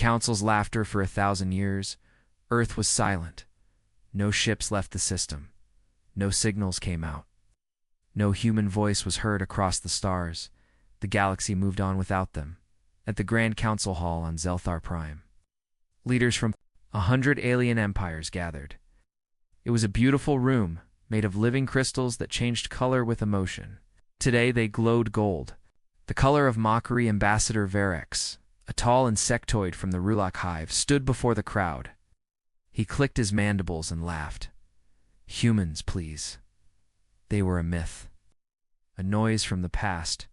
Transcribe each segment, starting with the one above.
Council's laughter for 1,000 years, Earth was silent. No ships left the system. No signals came out. No human voice was heard across the stars. The galaxy moved on without them. At the Grand Council Hall on Zelthar Prime, leaders from 100 alien empires gathered. It was a beautiful room, made of living crystals that changed color with emotion. Today they glowed gold, the color of mockery. Ambassador Verex, a tall insectoid from the Rulak hive, stood before the crowd. He clicked his mandibles and laughed. Humans, please. They were a myth. A noise from the past.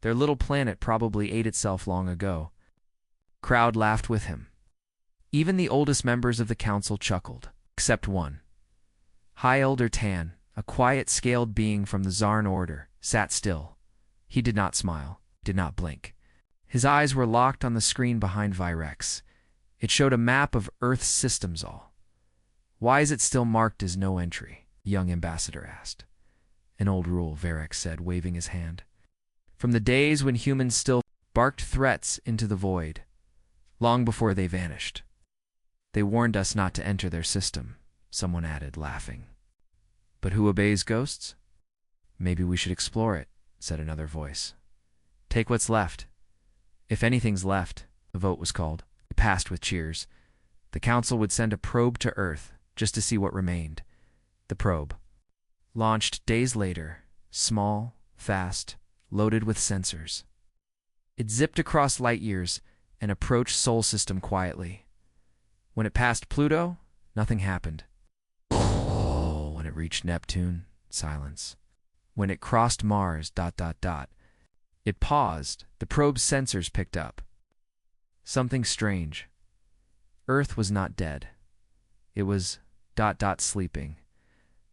Their little planet probably ate itself long ago. Crowd laughed with him. Even the oldest members of the council chuckled, except one. High Elder Tan, a quiet, scaled being from the Zarn Order, sat still. He did not smile, did not blink. His eyes were locked on the screen behind Virex. It showed a map of Earth's systems all. Why is it still marked as no entry? The young ambassador asked. An old rule, Virex said, waving his hand. From the days when humans still barked threats into the void, long before they vanished. They warned us not to enter their system, someone added, laughing. But who obeys ghosts? Maybe we should explore it, said another voice. Take what's left. If anything's left, the vote was called. It passed with cheers. The council would send a probe to Earth just to see what remained. The probe, launched days later, small, fast, loaded with sensors. It zipped across light years and approached Sol System quietly. When it passed Pluto, nothing happened. Oh, when it reached Neptune, silence. When it crossed Mars, ... It paused. The probe's sensors picked up something strange. Earth was not dead. It was ... sleeping.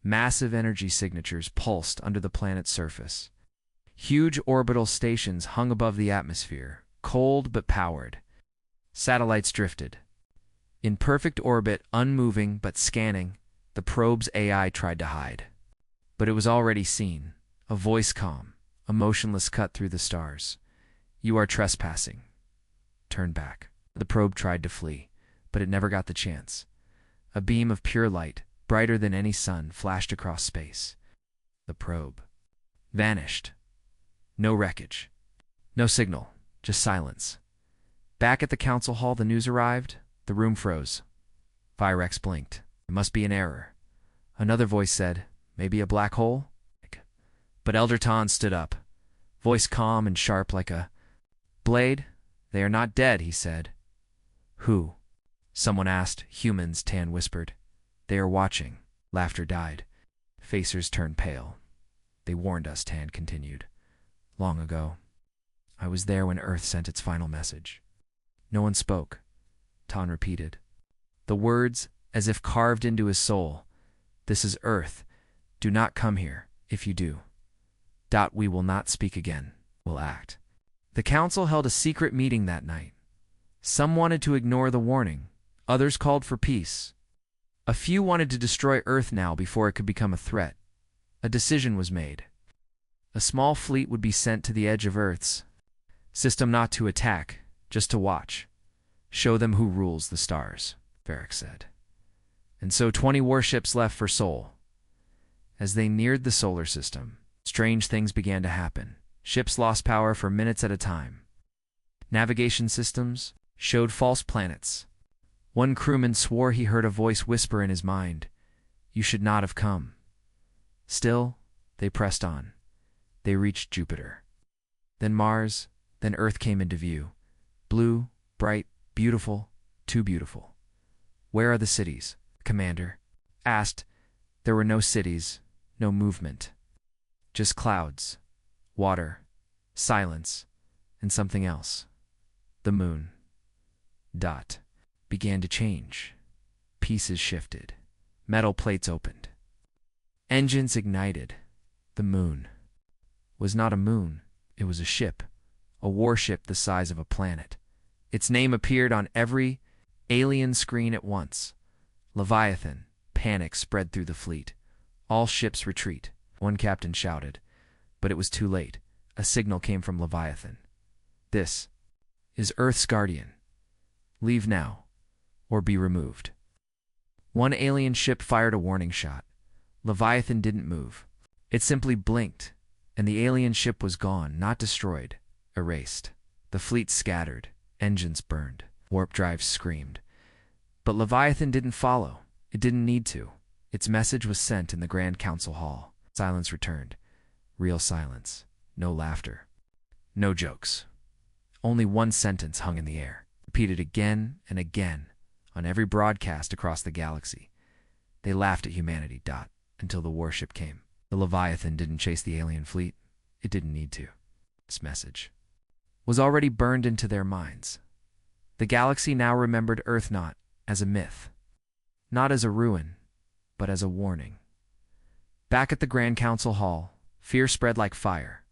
Massive energy signatures pulsed under the planet's surface. Huge orbital stations hung above the atmosphere, cold but powered. Satellites drifted. In perfect orbit, unmoving but scanning, the probe's AI tried to hide. But it was already seen. A voice calm, a motionless cut through the stars. You are trespassing. Turn back. The probe tried to flee, but it never got the chance. A beam of pure light, brighter than any sun, flashed across space. The probe vanished. No wreckage. No signal. Just silence. Back at the council hall, the news arrived. The room froze. Virex blinked. It must be an error. Another voice said, maybe a black hole? But Elder Tan stood up, voice calm and sharp like a blade. They are not dead, he said. Who? Someone asked. Humans, Tan whispered. They are watching. Laughter died. Facers turned pale. They warned us, Tan continued. Long ago. I was there when Earth sent its final message. No one spoke. Tan repeated. The words as if carved into his soul. This is Earth. Do not come here, if you do. We will not speak again. We'll act. The council held a secret meeting that night. Some wanted to ignore the warning. Others called for peace. A few wanted to destroy Earth now before it could become a threat. A decision was made. A small fleet would be sent to the edge of Earth's system, not to attack, just to watch. Show them who rules the stars, Varric said. And so 20 warships left for Sol. As they neared the solar system, strange things began to happen. Ships lost power for minutes at a time. Navigation systems showed false planets. One crewman swore he heard a voice whisper in his mind, "You should not have come." Still, they pressed on. They reached Jupiter. Then Mars, then Earth came into view. Blue, bright, beautiful, too beautiful. "Where are the cities?" the commander asked. There were no cities, no movement. Just clouds, water, silence, and something else. The moon. Began to change. Pieces shifted. Metal plates opened. Engines ignited. The moon was not a moon. It was a ship. A warship the size of a planet. Its name appeared on every alien screen at once. Leviathan. Panic spread through the fleet. All ships retreat. One captain shouted. But it was too late. A signal came from Leviathan. This is Earth's guardian. Leave now, or be removed. One alien ship fired a warning shot. Leviathan didn't move. It simply blinked, and the alien ship was gone, not destroyed, erased. The fleet scattered, engines burned, warp drives screamed. But Leviathan didn't follow. It didn't need to. Its message was sent in the Grand Council Hall. Silence returned. Real silence. No laughter. No jokes. Only one sentence hung in the air, repeated again and again on every broadcast across the galaxy. They laughed at humanity, until the warship came. The Leviathan didn't chase the alien fleet. It didn't need to. This message was already burned into their minds. The galaxy now remembered Earth not as a myth, not as a ruin, but as a warning. Back at the Grand Council Hall, fear spread like fire.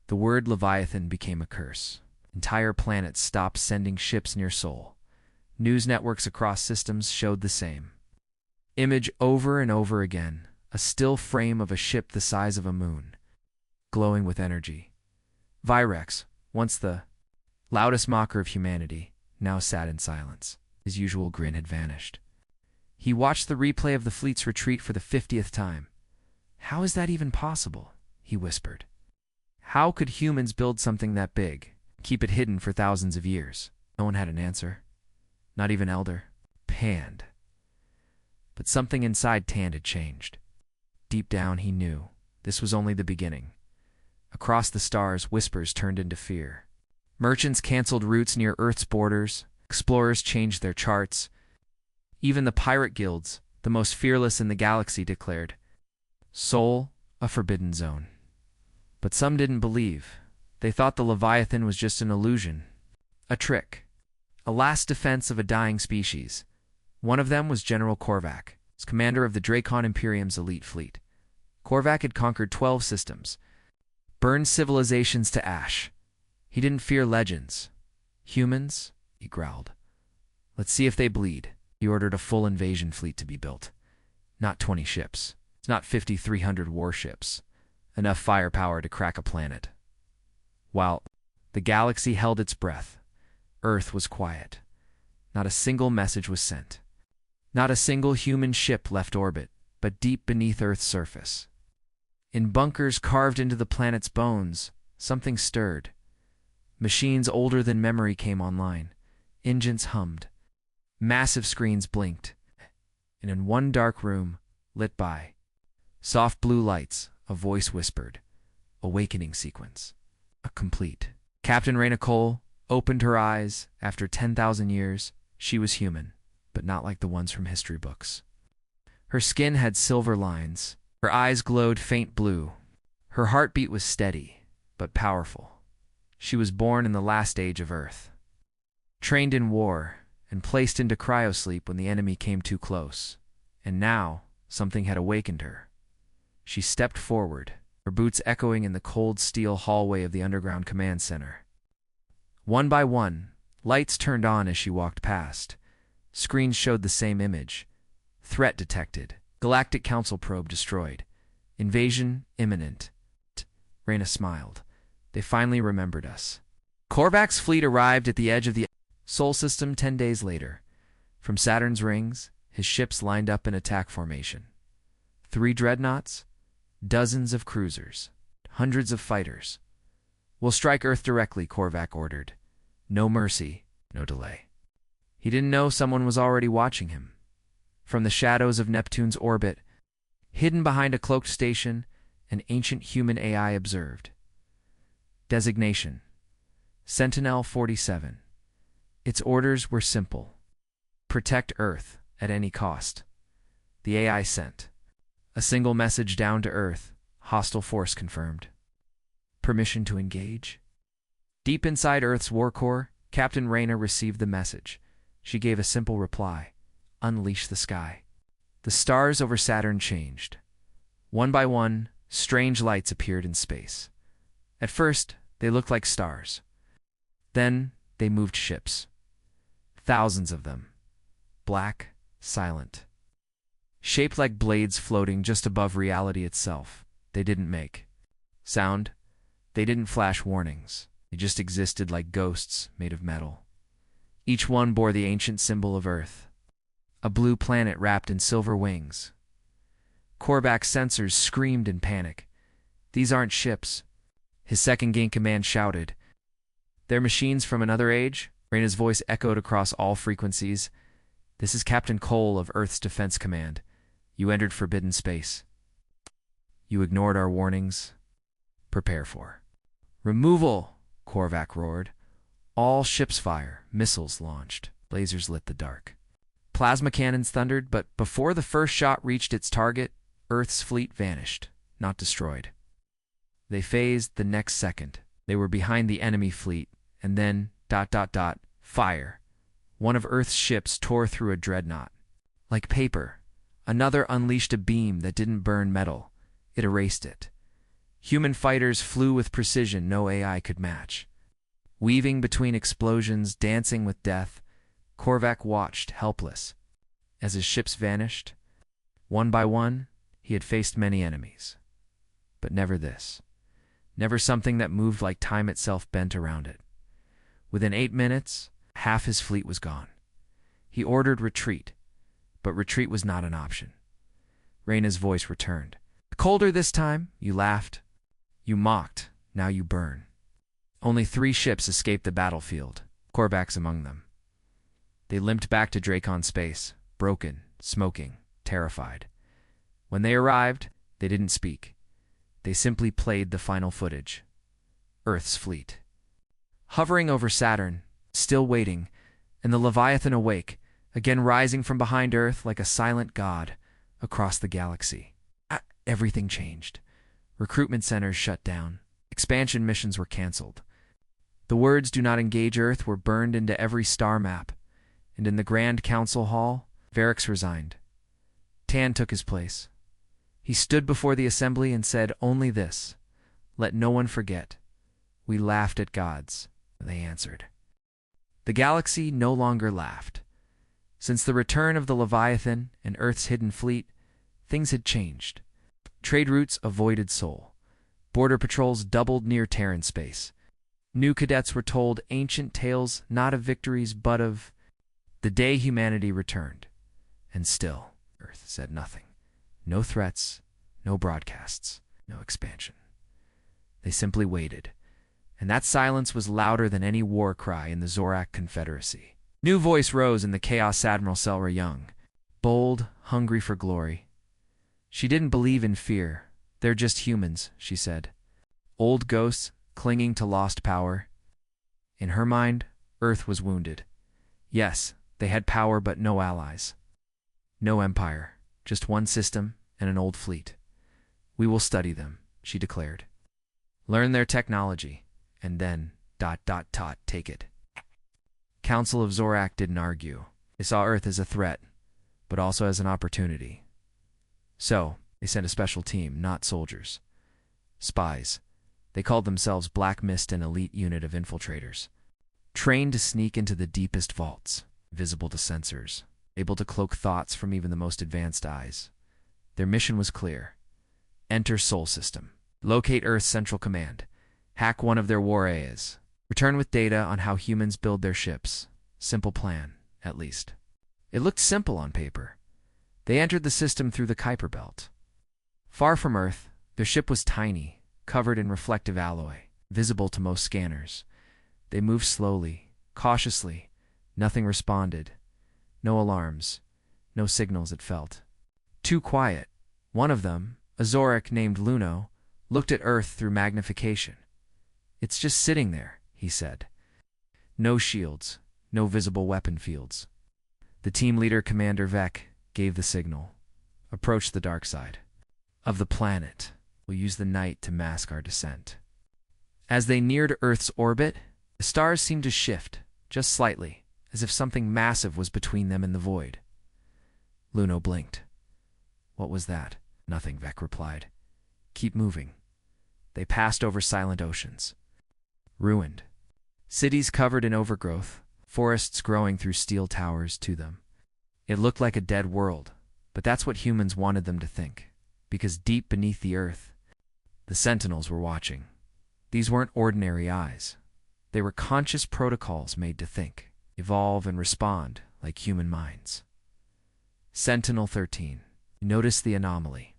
The word Leviathan became a curse. Entire planets stopped sending ships near Sol. News networks across systems showed the same image over and over again, a still frame of a ship the size of a moon, glowing with energy. Virex, once the loudest mocker of humanity, now sat in silence. His usual grin had vanished. He watched the replay of the fleet's retreat for the 50th time. "How is that even possible?" he whispered. "How could humans build something that big, keep it hidden for thousands of years?" No one had an answer. Not even Elder. Panned. But something inside Tand had changed. Deep down he knew this was only the beginning. Across the stars, whispers turned into fear. Merchants canceled routes near Earth's borders. Explorers changed their charts. Even the pirate guilds, the most fearless in the galaxy, declared Sol a forbidden zone. But some didn't believe. They thought the Leviathan was just an illusion, a trick, a last defense of a dying species. One of them was General Korvac, commander of the Dracon Imperium's elite fleet. Korvac had conquered 12 systems, burned civilizations to ash. He didn't fear legends. "Humans," he growled. "Let's see if they bleed." He ordered a full invasion fleet to be built. Not 20 ships. It's not 5,300 warships. Enough firepower to crack a planet. While the galaxy held its breath, Earth was quiet. Not a single message was sent. Not a single human ship left orbit, but deep beneath Earth's surface, in bunkers carved into the planet's bones, something stirred. Machines older than memory came online. Engines hummed. Massive screens blinked. And in one dark room, lit by soft blue lights, a voice whispered, "Awakening sequence. Complete." Captain Raina Cole opened her eyes. After 10,000 years, she was human, but not like the ones from history books. Her skin had silver lines. Her eyes glowed faint blue. Her heartbeat was steady, but powerful. She was born in the last age of Earth, trained in war, and placed into cryosleep when the enemy came too close. And now, something had awakened her. She stepped forward, her boots echoing in the cold steel hallway of the underground command center. One by one, lights turned on as she walked past. Screens showed the same image. Threat detected. Galactic Council probe destroyed. Invasion imminent. Raina smiled. They finally remembered us. Korvac's fleet arrived at the edge of the Sol system 10 days later. From Saturn's rings, his ships lined up in attack formation. 3 dreadnoughts, dozens of cruisers, hundreds of fighters. "We'll strike Earth directly," Korvac ordered. No mercy, no delay. He didn't know someone was already watching him. From the shadows of Neptune's orbit, hidden behind a cloaked station, an ancient human AI observed. Designation: Sentinel-47. Its orders were simple. Protect Earth at any cost. The AI sent a single message down to Earth. Hostile force confirmed. Permission to engage? Deep inside Earth's war core, Captain Raina received the message. She gave a simple reply: unleash the sky. The stars over Saturn changed. One by one, strange lights appeared in space. At first, they looked like stars. Then, they moved ships. Thousands of them. Black, silent. Shaped like blades floating just above reality itself. They didn't make sound. They didn't flash warnings. They just existed like ghosts made of metal. Each one bore the ancient symbol of Earth, a blue planet wrapped in silver wings. Korvac's sensors screamed in panic. "These aren't ships," his second-in-command shouted. "They're machines from another age?" Reyna's voice echoed across all frequencies. "This is Captain Cole of Earth's Defense Command. You entered forbidden space. You ignored our warnings. Prepare for removal," Korvac roared. All ships fire, missiles launched, lasers lit the dark. Plasma cannons thundered, but before the first shot reached its target, Earth's fleet vanished, not destroyed. They phased the next second. They were behind the enemy fleet, and then, fire. One of Earth's ships tore through a dreadnought. Like paper, another unleashed a beam that didn't burn metal. It erased it. Human fighters flew with precision no AI could match. Weaving between explosions, dancing with death, Korvac watched, helpless. As his ships vanished, one by one, he had faced many enemies. But never this. Never something that moved like time itself bent around it. Within 8 minutes, half his fleet was gone. He ordered retreat, but retreat was not an option. Reyna's voice returned. "Colder this time," you laughed. "You mocked, now you burn." Only 3 ships escaped the battlefield, Korvac's among them. They limped back to Dracon space, broken, smoking, terrified. When they arrived, they didn't speak. They simply played the final footage. Earth's fleet, hovering over Saturn, still waiting, and the Leviathan awake, again rising from behind Earth like a silent god across the galaxy. Everything changed. Recruitment centers shut down. Expansion missions were canceled. The words "Do not engage Earth" were burned into every star map, and in the Grand Council Hall, Varix resigned. Tan took his place. He stood before the assembly and said only this: "Let no one forget. We laughed at gods," they answered. The galaxy no longer laughed. Since the return of the Leviathan and Earth's hidden fleet, things had changed. Trade routes avoided Sol. Border patrols doubled near Terran space. New cadets were told ancient tales not of victories but of the day humanity returned. And still, Earth said nothing. No threats, no broadcasts, no expansion. They simply waited, and that silence was louder than any war cry in the Zorak Confederacy. New voice rose in the chaos. Admiral Selra Young, bold, hungry for glory. She didn't believe in fear. "They're just humans," she said. "Old ghosts clinging to lost power." In her mind, Earth was wounded. Yes, they had power but no allies. No empire, just one system and an old fleet. "We will study them," she declared. "Learn their technology, and then, take it." Council of Zorak didn't argue. They saw Earth as a threat, but also as an opportunity. So, they sent a special team, not soldiers. Spies. They called themselves Black Mist, an elite unit of infiltrators. Trained to sneak into the deepest vaults, visible to sensors, able to cloak thoughts from even the most advanced eyes. Their mission was clear. Enter Sol System. Locate Earth's Central Command. Hack one of their war AIs. Return with data on how humans build their ships. Simple plan, at least. It looked simple on paper. They entered the system through the Kuiper Belt. Far from Earth, their ship was tiny, covered in reflective alloy, visible to most scanners. They moved slowly, cautiously. Nothing responded. No alarms. No signals, it felt. Too quiet. One of them, a Zorak named Luno, looked at Earth through magnification. "It's just sitting there," he said. No shields, no visible weapon fields. The team leader, Commander Vec, gave the signal. "Approach the dark side of the planet. We'll use the night to mask our descent." As they neared Earth's orbit, the stars seemed to shift, just slightly, as if something massive was between them and the void. Luno blinked. "What was that?" "Nothing," Vec replied. "Keep moving." They passed over silent oceans. Ruined. Cities covered in overgrowth, forests growing through steel towers to them. It looked like a dead world, but that's what humans wanted them to think, because deep beneath the Earth, the Sentinels were watching. These weren't ordinary eyes. They were conscious protocols made to think. evolve and respond like human minds. Sentinel 13. Notice the anomaly.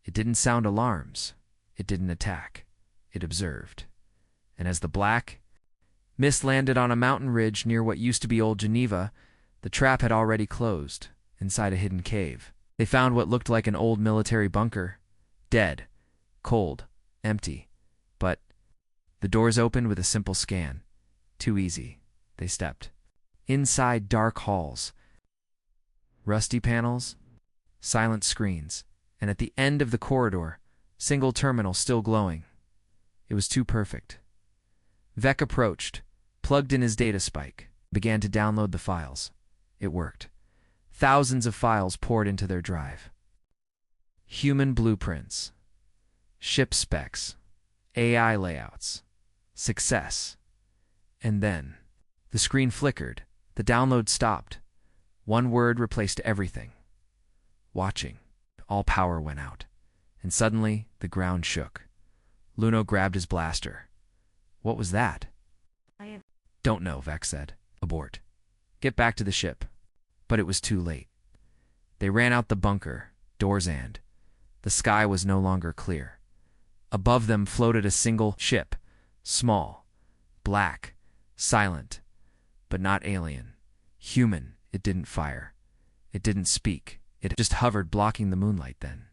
It didn't sound alarms. It didn't attack. It observed. And as the black mist landed on a mountain ridge near what used to be Old Geneva, the trap had already closed, inside a hidden cave. They found what looked like an old military bunker. Dead. Cold. Empty. But the doors opened with a simple scan. Too easy. They stepped. Inside dark halls. Rusty panels. Silent screens. And at the end of the corridor, single terminal still glowing. It was too perfect. Vec approached, plugged in his data spike, began to download the files. It worked. Thousands of files poured into their drive. Human blueprints, ship specs, AI layouts, success. And then, the screen flickered, the download stopped. One word replaced everything. Watching. All power went out. And suddenly, the ground shook. Luno grabbed his blaster. What was that? Don't know, Vec said. Abort. Get back to the ship. But it was too late. They ran out the bunker, doors and. The sky was no longer clear. Above them floated a single ship. Small. Black. Silent. But not alien. Human. It didn't fire. It didn't speak. It just hovered, blocking the moonlight then.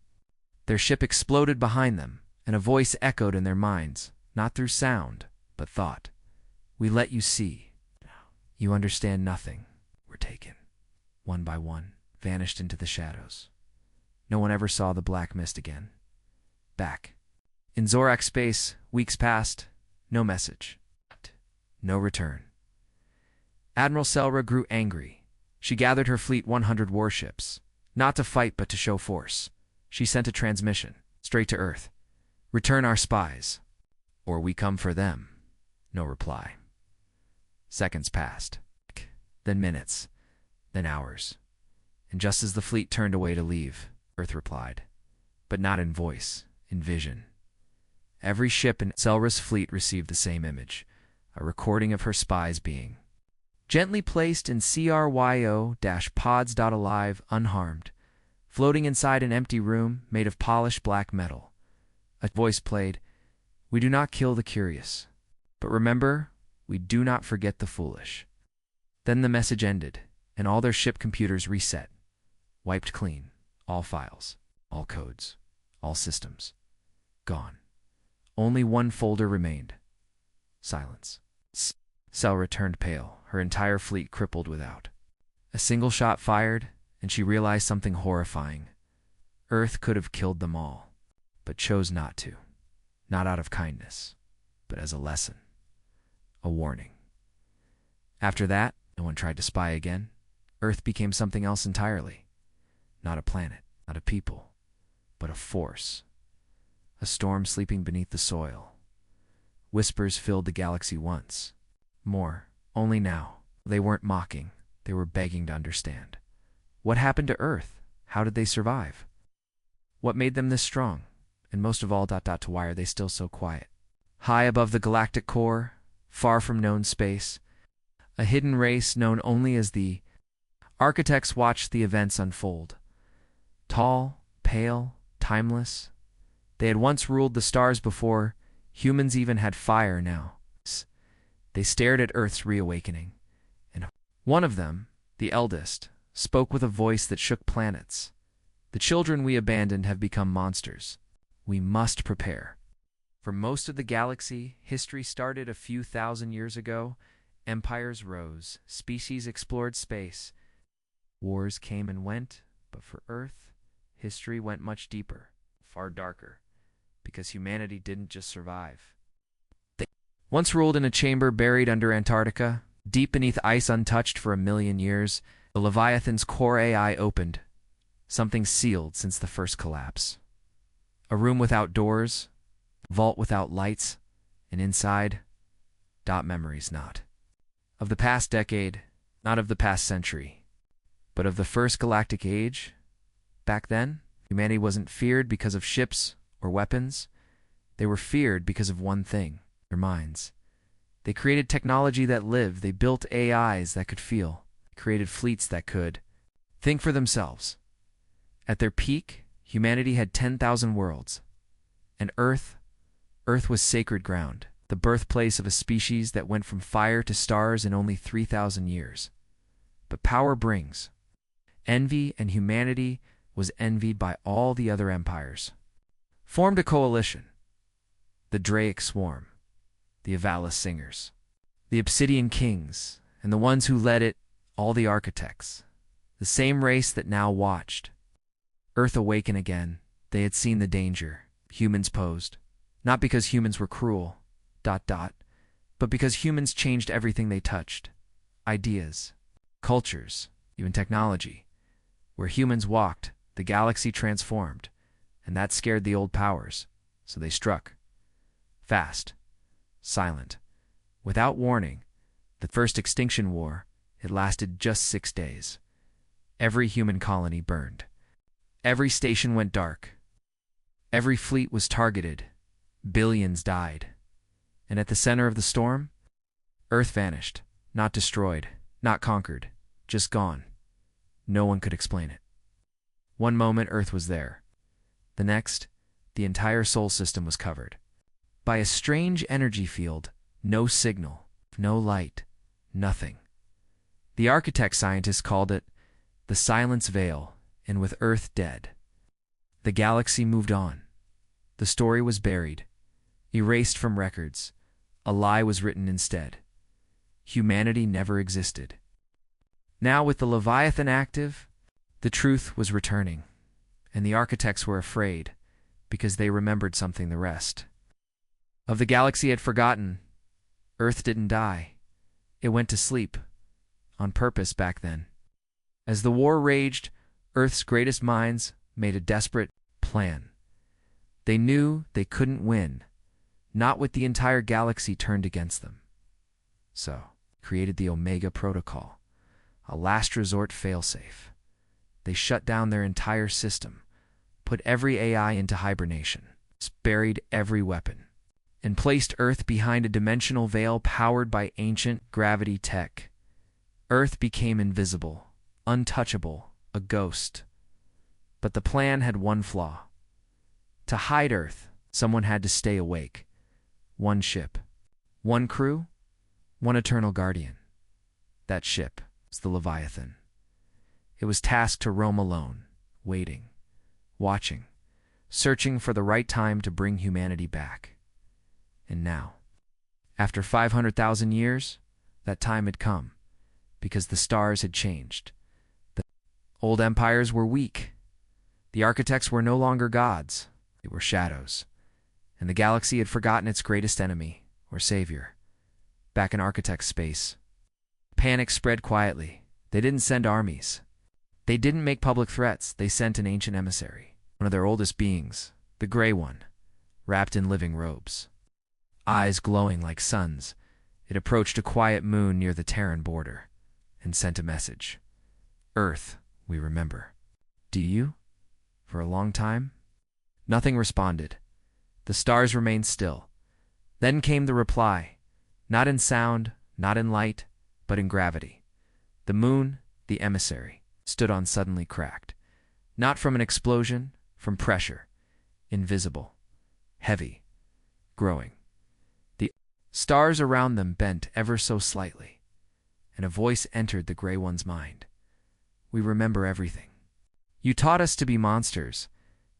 Their ship exploded behind them, and a voice echoed in their minds, not through sound, but thought. We let you see. You understand nothing. We're taken. One by one, vanished into the shadows. No one ever saw the black mist again. Back. In Zorak space, weeks passed, no message. No return. Admiral Selra grew angry. She gathered her fleet 100 warships. Not to fight, but to show force. She sent a transmission, straight to Earth. Return our spies, or we come for them. No reply. Seconds passed, then minutes, then hours. And just as the fleet turned away to leave, Earth replied. But not in voice, in vision. Every ship in Selra's fleet received the same image, a recording of her spies being gently placed in cryo-pods.alive unharmed, floating inside an empty room made of polished black metal. A voice played, "We do not kill the curious, but remember, we do not forget the foolish." Then the message ended, and all their ship computers reset, wiped clean, all files, all codes, all systems, gone. Only one folder remained. Silence. Selra turned pale, her entire fleet crippled without. A single shot fired, and she realized something horrifying. Earth could have killed them all, but chose not to. Not out of kindness, but as a lesson. A warning. After that, no one tried to spy again. Earth became something else entirely. Not a planet, not a people, but a force. A storm sleeping beneath the soil. Whispers filled the galaxy once. More, only now. They weren't mocking. They were begging to understand. What happened to Earth? How did they survive? What made them this strong? And most of all, to why are they still so quiet? High above the galactic core, far from known space, a hidden race known only as the Architects watched the events unfold. Tall, pale, timeless. They had once ruled the stars before humans even had fire now. They stared at Earth's reawakening, and one of them, the eldest, spoke with a voice that shook planets. The children we abandoned have become monsters. We must prepare. For most of the galaxy, history started a few thousand years ago. Empires rose, species explored space. Wars came and went, but for Earth, history went much deeper, far darker, because humanity didn't just survive. They once ruled in a chamber buried under Antarctica, deep beneath ice untouched for 1,000,000 years. The Leviathan's core AI opened, something sealed since the first collapse. A room without doors, vault without lights, and inside, memories not. Of the past decade, not of the past century, but of the first galactic age. Back then, humanity wasn't feared because of ships or weapons. They were feared because of one thing, their minds. They created technology that lived. They built AIs that could feel. They created fleets that could think for themselves. At their peak, humanity had 10,000 worlds. And Earth was sacred ground, the birthplace of a species that went from fire to stars in only 3,000 years. But power brings envy, and humanity was envied by all the other empires. Formed a coalition. The Draic Swarm, the Avalis Singers, the Obsidian Kings, and the ones who led it, all the architects. The same race that now watched Earth awaken again. They had seen the danger humans posed. Not because humans were cruel, but because humans changed everything they touched. Ideas, cultures, even technology. Where humans walked, the galaxy transformed, and that scared the old powers, so they struck. Fast, silent, without warning. The first extinction war, it lasted just 6 days. Every human colony burned. Every station went dark. Every fleet was targeted. Billions died. And at the center of the storm, Earth vanished. Not destroyed, not conquered, just gone. No one could explain it. One moment Earth was there. The next, the entire Sol system was covered by a strange energy field. No signal, no light, nothing. The architect scientists called it the Silence Veil, and with Earth dead, the galaxy moved on. The story was buried, erased from records. A lie was written instead. Humanity never existed. Now, with the Leviathan active, the truth was returning, and the architects were afraid because they remembered something the rest of the galaxy had forgotten. Earth didn't die. It went to sleep, on purpose back then. As the war raged, Earth's greatest minds made a desperate plan. They knew they couldn't win, not with the entire galaxy turned against them. So, created the Omega Protocol, a last resort failsafe. They shut down their entire system, put every AI into hibernation, buried every weapon, and placed Earth behind a dimensional veil powered by ancient gravity tech. Earth became invisible, untouchable, a ghost. But the plan had one flaw. To hide Earth, someone had to stay awake. One ship, one crew, one eternal guardian. That ship was the Leviathan. It was tasked to roam alone, waiting, watching, searching for the right time to bring humanity back. And now, after 500,000 years, that time had come, because the stars had changed. The old empires were weak. The architects were no longer gods. They were shadows. And the galaxy had forgotten its greatest enemy, or savior. Back in architect space, panic spread quietly. They didn't send armies. They didn't make public threats. They sent an ancient emissary, one of their oldest beings, the Gray One, wrapped in living robes. Eyes glowing like suns, it approached a quiet moon near the Terran border and sent a message. Earth, we remember. Do you? For a long time? Nothing responded. The stars remained still. Then came the reply, not in sound, not in light, but in gravity. The moon, the emissary, stood on suddenly cracked. Not from an explosion, from pressure. Invisible. Heavy. Growing. The stars around them bent ever so slightly, and a voice entered the Gray One's mind. We remember everything. You taught us to be monsters.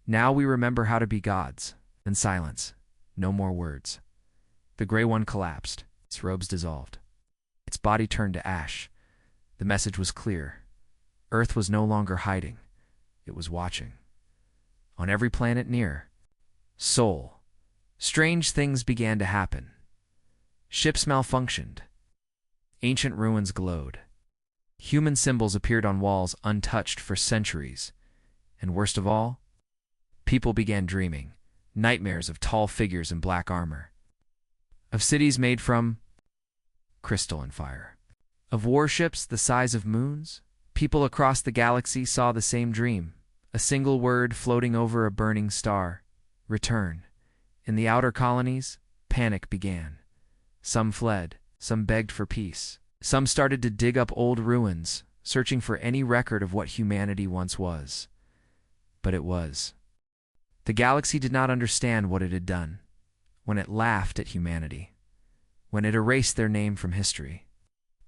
Now we remember how to be gods. Then silence. No more words. The Gray One collapsed. Its robes dissolved. Its body turned to ash. The message was clear. Earth was no longer hiding. It was watching. On every planet near Sol, strange things began to happen. Ships malfunctioned. Ancient ruins glowed. Human symbols appeared on walls untouched for centuries. And worst of all, people began dreaming. Nightmares of tall figures in black armor. Of cities made from crystal and fire. Of warships the size of moons. People across the galaxy saw the same dream. A single word floating over a burning star. Return. In the outer colonies, panic began. Some fled. Some begged for peace. Some started to dig up old ruins, searching for any record of what humanity once was. But it was. The galaxy did not understand what it had done, when it laughed at humanity, when it erased their name from history.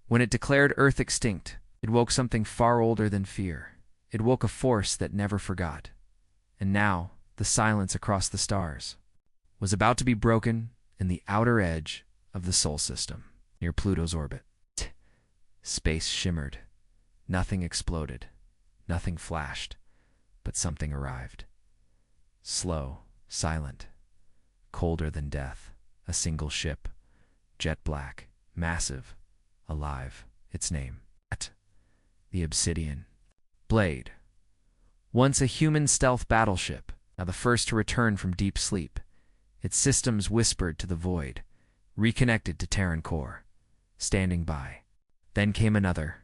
When it declared Earth extinct, it woke something far older than fear. It woke a force that never forgot. And now, the silence across the stars was about to be broken in the outer edge of the Sol system, near Pluto's orbit. Space shimmered. Nothing exploded. Nothing flashed. But something arrived. Slow, silent, colder than death. A single ship, jet black, massive, alive. Its name, the Obsidian Blade. Once a human stealth battleship, now the first to return from deep sleep. Its systems whispered to the void, reconnected to Terran core, standing by. Then came another,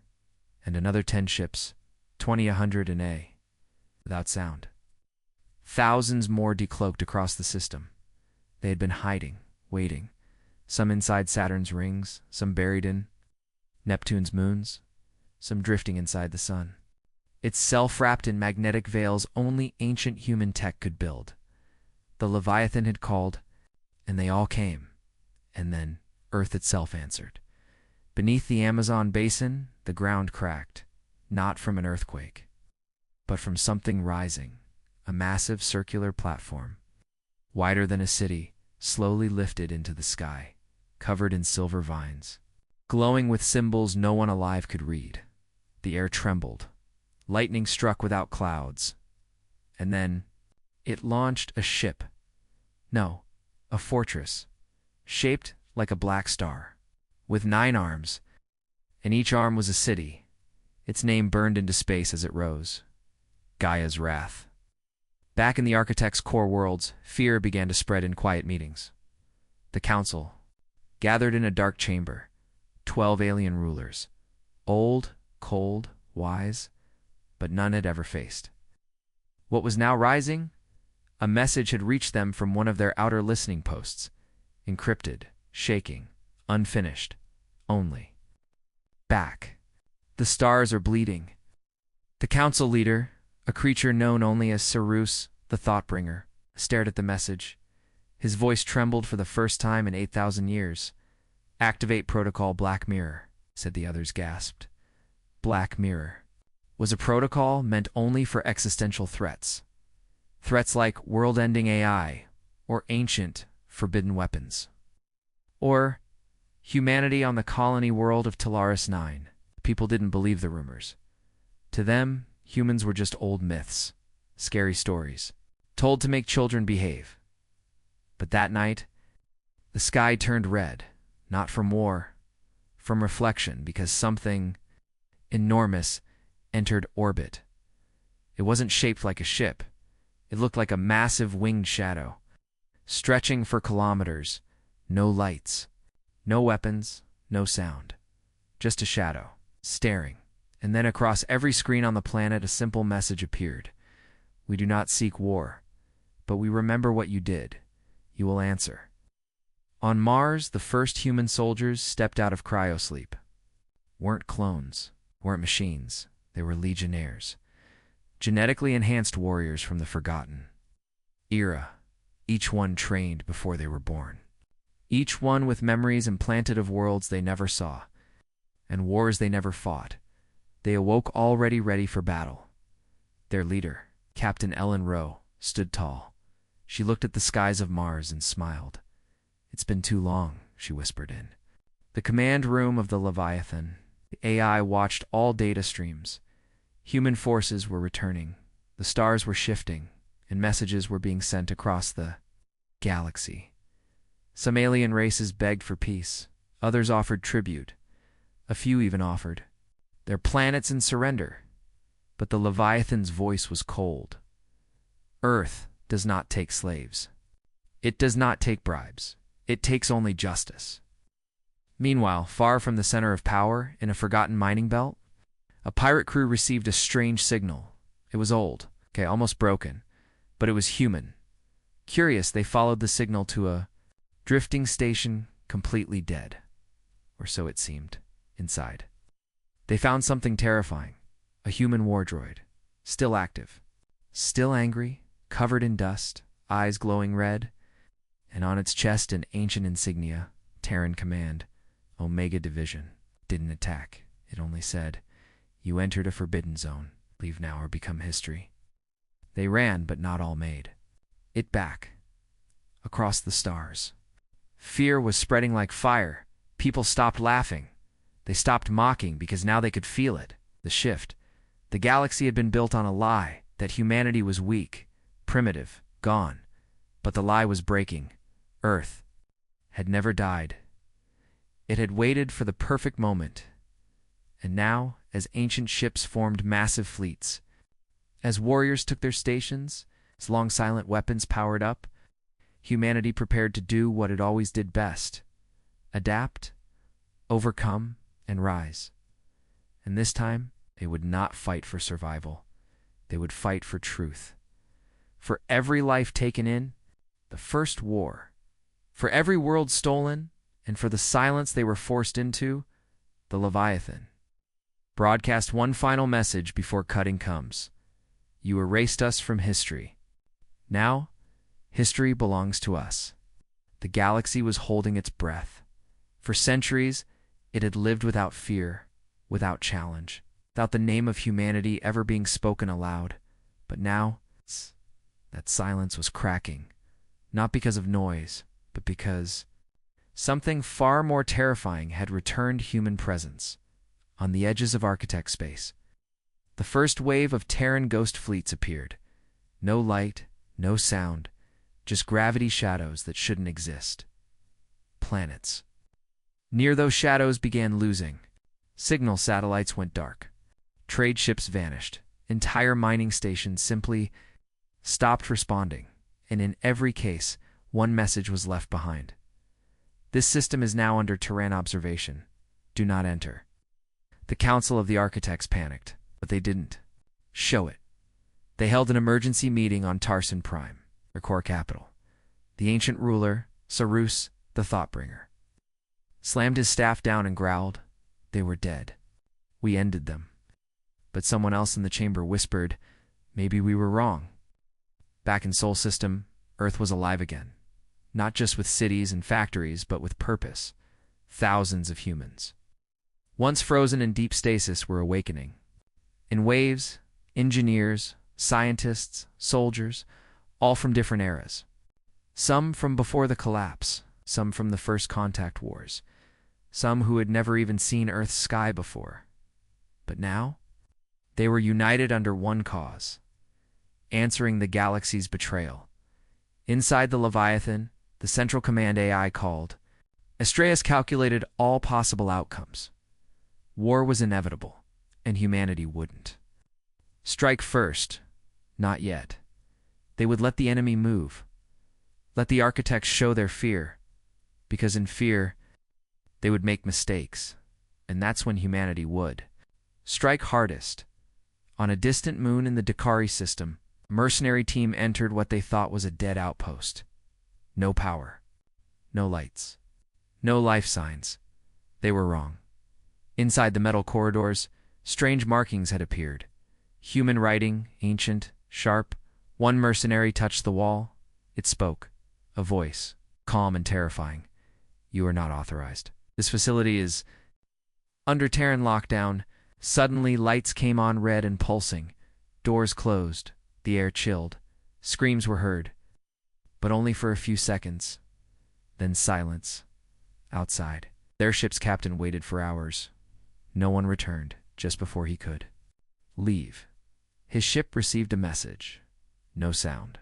and another 10 ships, 20, 100 in A, without sound. Thousands more decloaked across the system. They had been hiding, waiting, some inside Saturn's rings, some buried in Neptune's moons, some drifting inside the sun. Itself wrapped in magnetic veils only ancient human tech could build. The Leviathan had called, and they all came. And then Earth itself answered. Beneath the Amazon basin, the ground cracked, not from an earthquake, but from something rising, a massive circular platform, wider than a city, slowly lifted into the sky, covered in silver vines, glowing with symbols no one alive could read. The air trembled. Lightning struck without clouds. And then it launched a ship. No, a fortress, shaped like a black star, with 9 arms, and each arm was a city. Its name burned into space as it rose. Gaia's Wrath. Back in the architect's core worlds, fear began to spread in quiet meetings. The council, gathered in a dark chamber, 12 alien rulers, old, cold, wise, but none had ever faced. What was now rising? A message had reached them from one of their outer listening posts, encrypted, shaking, unfinished, only. Back. The stars are bleeding. The council leader, a creature known only as Cyrus, the Thoughtbringer, stared at the message. His voice trembled for the first time in 8,000 years. "Activate protocol Black Mirror," said the others gasped. Black Mirror was a protocol meant only for existential threats. Threats like world-ending AI, or ancient, forbidden weapons. Or humanity on the colony world of Talaris 9. People didn't believe the rumors. To them, humans were just old myths, scary stories, told to make children behave. But that night, the sky turned red, not from war, from reflection, because something enormous entered orbit. It wasn't shaped like a ship. It looked like a massive winged shadow, stretching for kilometers. No lights, no weapons, no sound. Just a shadow, staring. And then across every screen on the planet a simple message appeared. "We do not seek war, but we remember what you did. You will answer." On Mars, the first human soldiers stepped out of cryosleep. Weren't clones, weren't machines. They were legionnaires. Genetically enhanced warriors from the forgotten era. Each one trained before they were born. Each one with memories implanted of worlds they never saw, and wars they never fought. They awoke already ready for battle. Their leader, Captain Ellen Rowe, stood tall. She looked at the skies of Mars and smiled. "It's been too long," she whispered in the command room of the Leviathan. The AI watched all data streams. Human forces were returning. The stars were shifting, and messages were being sent across the galaxy. Some alien races begged for peace. Others offered tribute. A few even offered their planets in surrender. But the Leviathan's voice was cold. Earth does not take slaves. It does not take bribes. It takes only justice. Meanwhile, far from the center of power, in a forgotten mining belt, a pirate crew received a strange signal. It was old, almost broken, but it was human. Curious, they followed the signal to a drifting station completely dead. or so it seemed, inside. They found something terrifying, a human war droid, still active, still angry, covered in dust, eyes glowing red, and on its chest an ancient insignia, Terran Command, Omega Division. Didn't attack, it only said, "You entered a forbidden zone. Leave now or become history." They ran, but not all made it back, across the stars. Fear was spreading like fire. People stopped laughing. They stopped mocking because now they could feel it, the shift. The galaxy had been built on a lie, that humanity was weak, primitive, gone. But the lie was breaking. Earth had never died. It had waited for the perfect moment. And now, as ancient ships formed massive fleets, as warriors took their stations, as long silent weapons powered up, humanity prepared to do what it always did best: adapt, overcome, and rise. And this time, they would not fight for survival. They would fight for truth. For every life taken in, the first war. For every world stolen, and for the silence they were forced into, the Leviathan broadcast one final message before cutting comes. You erased us from history. Now, history belongs to us. The galaxy was holding its breath. For centuries, it had lived without fear, without challenge, without the name of humanity ever being spoken aloud. But now, that silence was cracking, not because of noise, but because something far more terrifying had returned human presence. On the edges of architect space, the first wave of Terran ghost fleets appeared. No light, no sound, just gravity shadows that shouldn't exist. Planets. Near those shadows began losing. Signal satellites went dark. Trade ships vanished. Entire mining stations simply stopped responding. And in every case, one message was left behind. This system is now under Terran observation. Do not enter. The Council of the Architects panicked, but they didn't show it. They held an emergency meeting on Tarson Prime, their core capital. The ancient ruler, Sarus, the Thoughtbringer, slammed his staff down and growled, "They were dead. We ended them." But someone else in the chamber whispered, "Maybe we were wrong." Back in Sol System, Earth was alive again. Not just with cities and factories, but with purpose. Thousands of humans, once frozen in deep stasis, were awakening. In waves, engineers, scientists, soldiers, all from different eras. Some from before the collapse, some from the first contact wars, some who had never even seen Earth's sky before. But now, they were united under one cause: answering the galaxy's betrayal. Inside the Leviathan, the Central Command AI called. Astreus calculated all possible outcomes. War was inevitable, and humanity wouldn't strike first. Not yet. They would let the enemy move. Let the architects show their fear. Because in fear, they would make mistakes. And that's when humanity would strike hardest. On a distant moon in the Dakari system, a mercenary team entered what they thought was a dead outpost. No power. No lights. No life signs. They were wrong. Inside the metal corridors, strange markings had appeared. Human writing, ancient, sharp. One mercenary touched the wall. It spoke. A voice, calm and terrifying. "You are not authorized. This facility is under Terran lockdown." Suddenly, lights came on red and pulsing. Doors closed. The air chilled. Screams were heard. But only for a few seconds. Then silence. Outside, their ship's captain waited for hours. No one returned just before he could leave. His ship received a message. No sound.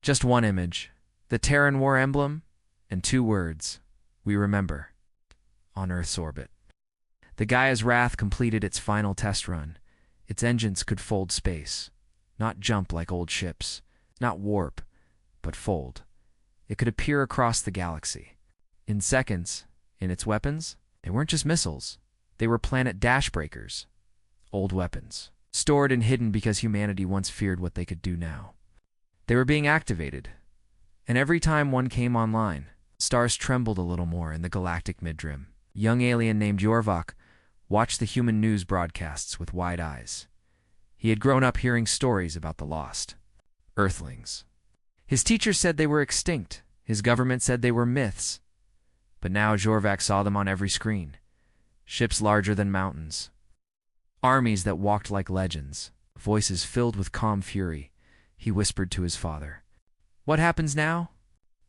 Just one image, the Terran War emblem, and 2 words: "We remember," on Earth's orbit. The Gaia's Wrath completed its final test run. Its engines could fold space. Not jump like old ships. Not warp, but fold. It could appear across the galaxy. In seconds, in its weapons, they weren't just missiles. They were planet dash breakers. Old weapons, stored and hidden because humanity once feared what they could do now. They were being activated. And every time one came online, stars trembled a little more in the galactic midrim. Young alien named Yorvak watched the human news broadcasts with wide eyes. He had grown up hearing stories about the lost Earthlings. His teachers said they were extinct. His government said they were myths. But now Jorvak saw them on every screen. Ships larger than mountains. Armies that walked like legends. Voices filled with calm fury. He whispered to his father. "What happens now?"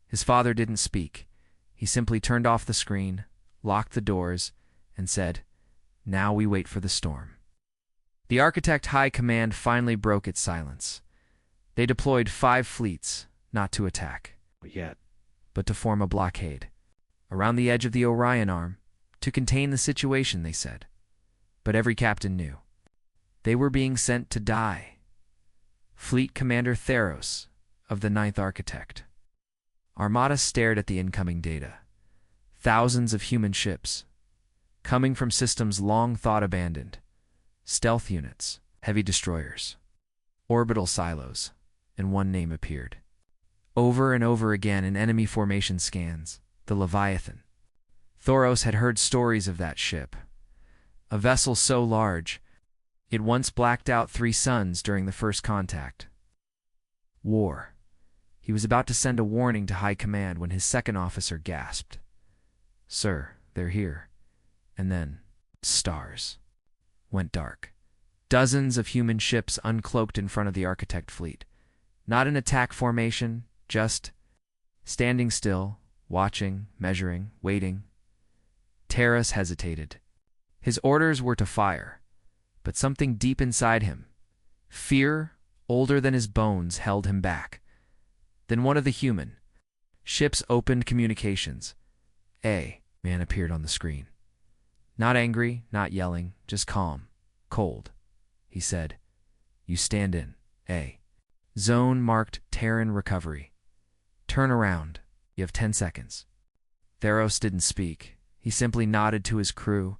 His father didn't speak. He simply turned off the screen, locked the doors, and said, "Now we wait for the storm." The Architect High Command finally broke its silence. They deployed 5 fleets, not to attack, but to form a blockade around the edge of the Orion Arm, to contain the situation, they said. But every captain knew. They were being sent to die. Fleet Commander Theros, of the Ninth Architect. Armada stared at the incoming data. Thousands of human ships, coming from systems long thought abandoned. Stealth units, heavy destroyers, orbital silos, and one name appeared. Over and over again in enemy formation scans, the Leviathan. Thoros had heard stories of that ship. A vessel so large, it once blacked out 3 suns during the first contact. War. He was about to send a warning to High Command when his second officer gasped. "Sir, they're here." And then, stars went dark. Dozens of human ships uncloaked in front of the Architect fleet. Not an attack formation, just standing still, watching, measuring, waiting. Terras hesitated. His orders were to fire, but something deep inside him, fear older than his bones, held him back. Then one of the human ships opened communications. A man appeared on the screen. Not angry, not yelling, just calm, cold. He said, "You stand in, A. Zone marked Terran recovery. Turn around. You have 10 seconds. Theros didn't speak. He simply nodded to his crew,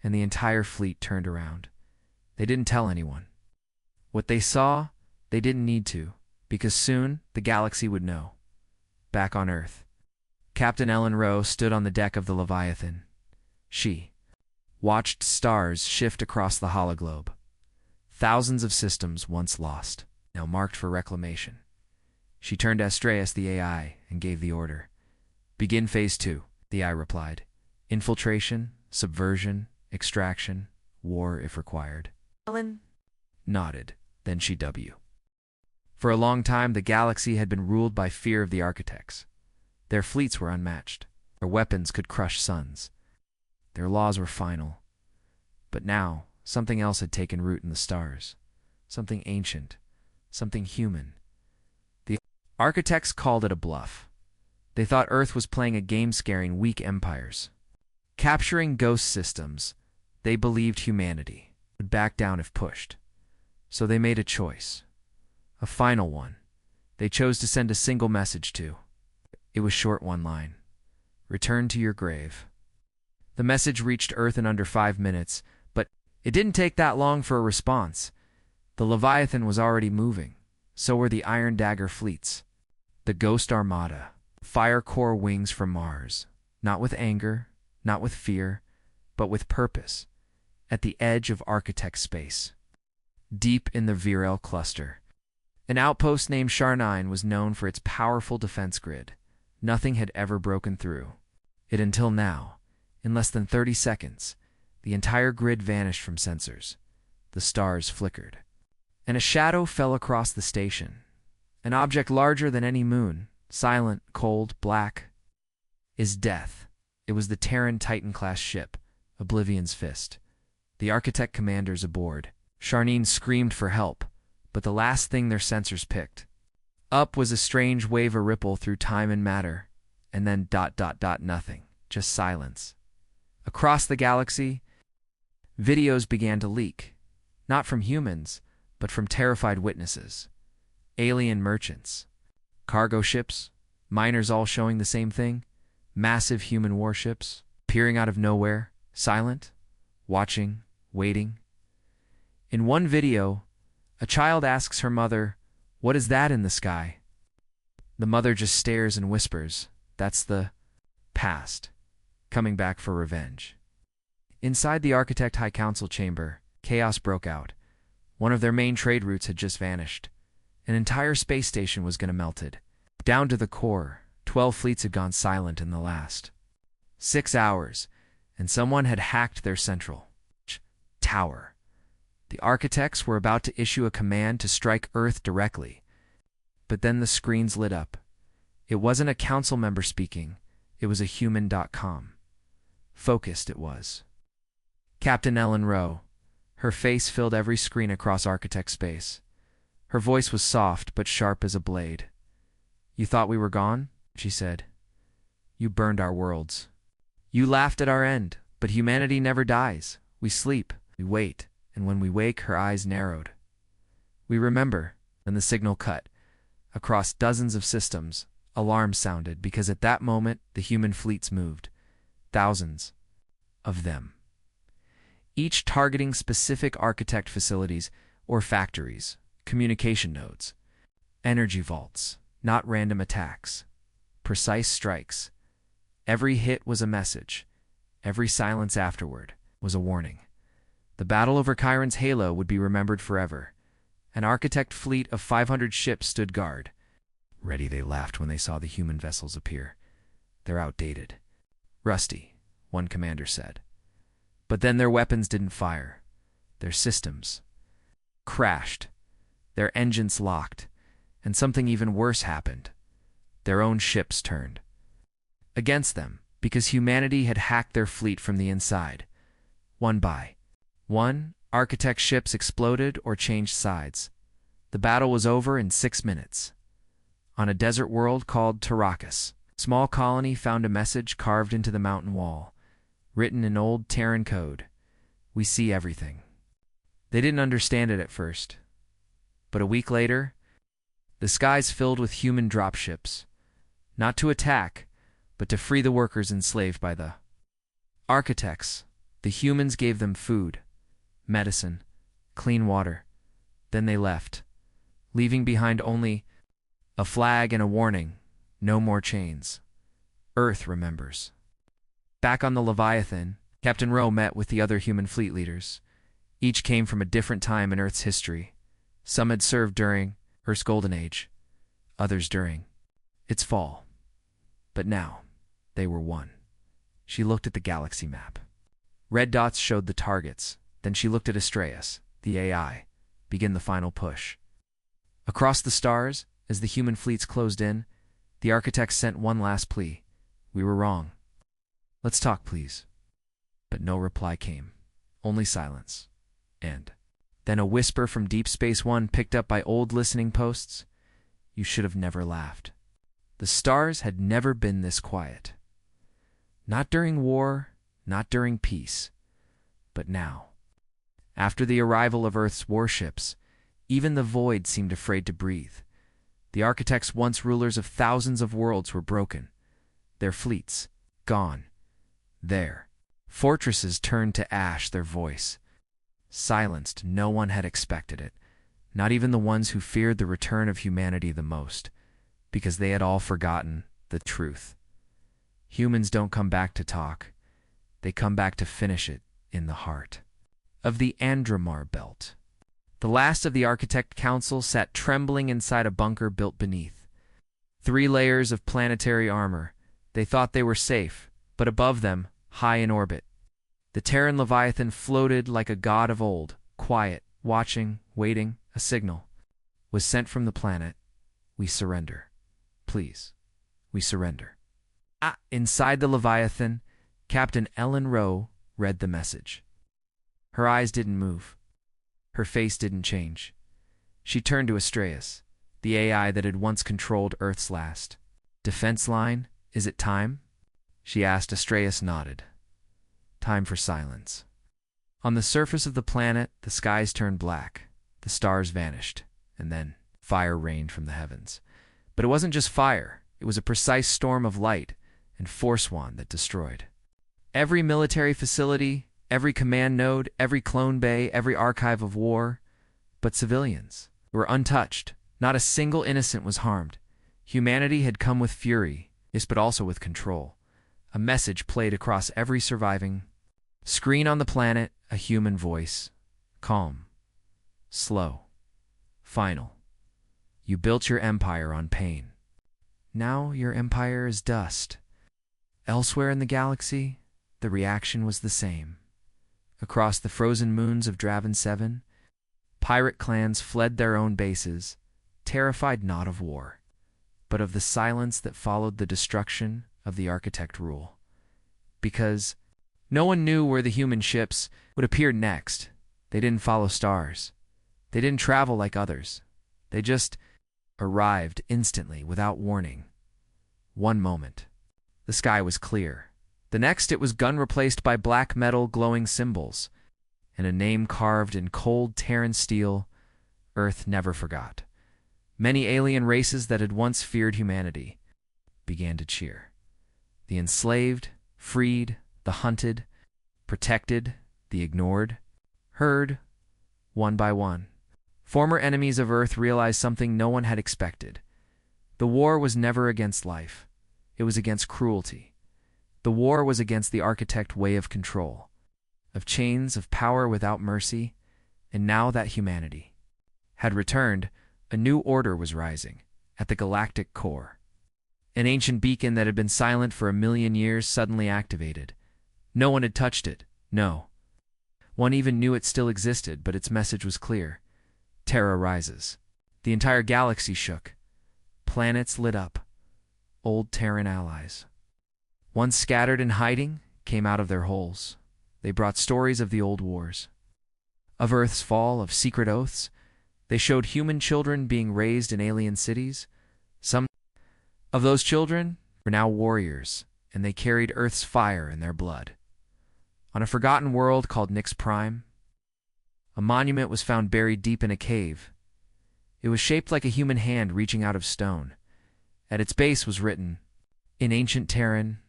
and the entire fleet turned around. They didn't tell anyone. What they saw, they didn't need to, because soon the galaxy would know. Back on Earth, Captain Ellen Rowe stood on the deck of the Leviathan. She watched stars shift across the hologlobe. Thousands of systems once lost, now marked for reclamation. She turned to Astreus, the AI, and gave the order. "Begin Phase 2, the AI replied. "Infiltration, subversion, extraction, war if required." Ellen nodded, then she W. For a long time, the galaxy had been ruled by fear of the Architects. Their fleets were unmatched. Their weapons could crush suns. Their laws were final. But now, something else had taken root in the stars. Something ancient. Something human. The Architects called it a bluff. They thought Earth was playing a game scaring weak empires. Capturing ghost systems, they believed humanity would back down if pushed. So they made a choice. A final one. They chose to send a single message to. It was short, one line. "Return to your grave." The message reached Earth in under 5 minutes, but it didn't take that long for a response. The Leviathan was already moving. So were the Iron Dagger fleets. The Ghost Armada. Fire Core wings from Mars. Not with anger, not with fear, but with purpose. At the edge of Architect space. Deep in the Virel cluster. An outpost named Sharnine was known for its powerful defense grid. Nothing had ever broken through it until now. In less than 30 seconds, the entire grid vanished from sensors. The stars flickered. And a shadow fell across the station. An object larger than any moon, silent, cold, black, is death. It was the Terran Titan-class ship, Oblivion's Fist. The Architect commanders aboard. Sharnine screamed for help, but the last thing their sensors picked up was a strange wave, a ripple through time and matter, and then ... nothing, just silence. Across the galaxy, videos began to leak, not from humans, but from terrified witnesses. Alien merchants, cargo ships, miners, all showing the same thing. Massive human warships, appearing out of nowhere, silent, watching, waiting. In one video, a child asks her mother, "What is that in the sky?" The mother just stares and whispers, "That's the past. coming back for revenge. Inside the Architect High Council chamber, chaos broke out. One of their main trade routes had just vanished. An entire space station was going to melted. Down to the core, 12 fleets had gone silent in the last 6 hours, and someone had hacked their central tower. The architects were about to issue a command to strike Earth directly. But then the screens lit up. It wasn't a council member speaking. It was a human.com. Focused it was. Captain Ellen Rowe. Her face filled every screen across Architect space. Her voice was soft but sharp as a blade. "You thought we were gone?" she said. "You burned our worlds. You laughed at our end, but humanity never dies. We sleep, we wait, and when we wake, her eyes narrowed. We remember." And the signal cut. Across dozens of systems, alarms sounded because at that moment the human fleets moved. Thousands of them. Each targeting specific architect facilities or factories, communication nodes, energy vaults, not random attacks. Precise strikes. Every hit was a message. Every silence afterward was a warning. The battle over Chiron's halo would be remembered forever. An architect fleet of 500 ships stood guard. Ready, they laughed when they saw the human vessels appear. "They're outdated. Rusty," one commander said. But then their weapons didn't fire. Their systems crashed. Their engines locked. And something even worse happened. Their own ships turned against them because humanity had hacked their fleet from the inside. One by one, architect ships exploded or changed sides. The battle was over in 6 minutes. On a desert world called Tarakas, a small colony found a message carved into the mountain wall, written in old Terran code. "We see everything." They didn't understand it at first. But a week later, the skies filled with human dropships, not to attack, but to free the workers enslaved by the architects. The humans gave them food, medicine, clean water. Then they left, leaving behind only a flag and a warning: no more chains. Earth remembers. Back on the Leviathan, Captain Rowe met with the other human fleet leaders. Each came from a different time in Earth's history. Some had served during Earth's golden age, others during its fall. But now, they were one. She looked at the galaxy map. Red dots showed the targets. Then she looked at Astraeus, the AI, begin the final push. Across the stars, as the human fleets closed in, the architects sent one last plea. "We were wrong. Let's talk, please." But no reply came. Only silence. And then a whisper from Deep Space One picked up by old listening posts. "You should have never laughed." The stars had never been this quiet. Not during war, not during peace, but now. After the arrival of Earth's warships, even the void seemed afraid to breathe. The architects, once rulers of thousands of worlds, were broken. Their fleets, gone. Their fortresses turned to ash, their voice silenced. No one had expected it, not even the ones who feared the return of humanity the most, because they had all forgotten the truth. Humans don't come back to talk. They come back to finish it in the heart of the Andromar Belt. The last of the Architect Council sat trembling inside a bunker built beneath 3 layers of planetary armor. They thought they were safe, but above them, high in orbit, the Terran Leviathan floated like a god of old, quiet, watching, waiting. A signal was sent from the planet. "We surrender. Please, we surrender." Inside the Leviathan, Captain Ellen Rowe read the message. Her eyes didn't move. Her face didn't change. She turned to Astraeus, the AI that had once controlled Earth's last defense line. "Is it time?" she asked. Astraeus nodded. Time for silence. On the surface of the planet, the skies turned black. The stars vanished, and then fire rained from the heavens. But it wasn't just fire. It was a precise storm of light and force wand that destroyed every military facility, every command node, every clone bay, every archive of war. But civilians were untouched. Not a single innocent was harmed. Humanity had come with fury, yes, but also with control. A message played across every surviving screen on the planet, a human voice. Calm. Slow. Final. You built your empire on pain. Now your empire is dust. Elsewhere in the galaxy, the reaction was the same. Across the frozen moons of Draven 7, pirate clans fled their own bases, terrified not of war, but of the silence that followed the destruction of the Architect rule. Because no one knew where the human ships would appear next. They didn't follow stars. They didn't travel like others. They just arrived instantly without warning. One moment, the sky was clear. The next, it was gun replaced by black metal glowing symbols, and a name carved in cold Terran steel. Earth never forgot. Many alien races that had once feared humanity began to cheer. The enslaved, freed, the hunted, protected, the ignored, heard, one by one. Former enemies of Earth realized something no one had expected. The war was never against life. It was against cruelty. The war was against the Architect way of control, of chains of power without mercy, and now that humanity had returned, a new order was rising at the galactic core. An ancient beacon that had been silent for 1,000,000 years suddenly activated. No one had touched it, no. One even knew it still existed, but its message was clear. Terra rises. The entire galaxy shook. Planets lit up. Old Terran allies, once scattered and hiding, came out of their holes. They brought stories of the old wars, of Earth's fall, of secret oaths. They showed human children being raised in alien cities. Some of those children were now warriors, and they carried Earth's fire in their blood. On a forgotten world called Nyx Prime, a monument was found buried deep in a cave. It was shaped like a human hand reaching out of stone. At its base was written, in ancient Terran,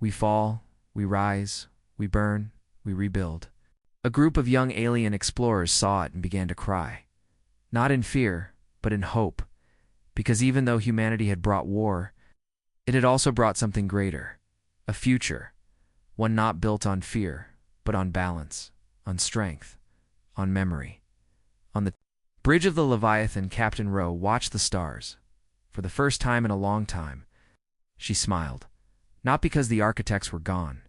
we fall, we rise, we burn, we rebuild. A group of young alien explorers saw it and began to cry. Not in fear, but in hope, because even though humanity had brought war, it had also brought something greater, a future, one not built on fear, but on balance, on strength, on memory. On the bridge of the Leviathan, Captain Rowe watched the stars. For the first time in a long time, she smiled. Not because the architects were gone,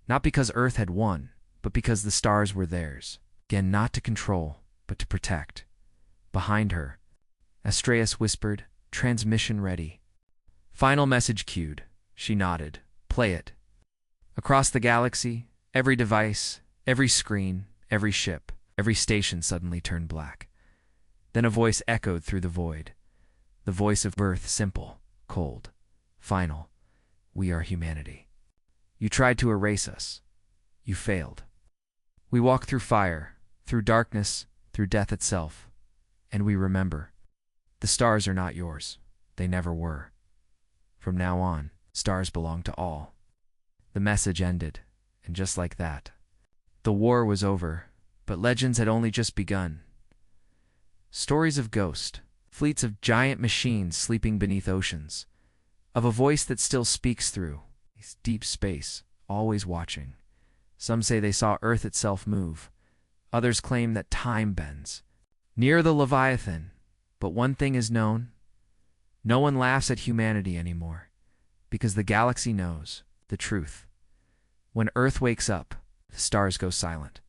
not because Earth had won, but because the stars were theirs. Again, not to control, but to protect. Behind her, Astreus whispered, transmission ready. Final message queued. She nodded. Play it. Across the galaxy, every device, every screen, every ship, every station suddenly turned black. Then a voice echoed through the void. The voice of Earth, simple, cold, final. We are humanity. You tried to erase us. You failed. We walk through fire, through darkness, through death itself. And we remember. The stars are not yours. They never were. From now on, stars belong to all. The message ended, and just like that, the war was over, but legends had only just begun. Stories of ghosts, fleets of giant machines sleeping beneath oceans, of a voice that still speaks through deep space, always watching. Some say they saw Earth itself move. Others claim that time bends. Near the Leviathan, but one thing is known. No one laughs at humanity anymore, because the galaxy knows the truth. When Earth wakes up, the stars go silent.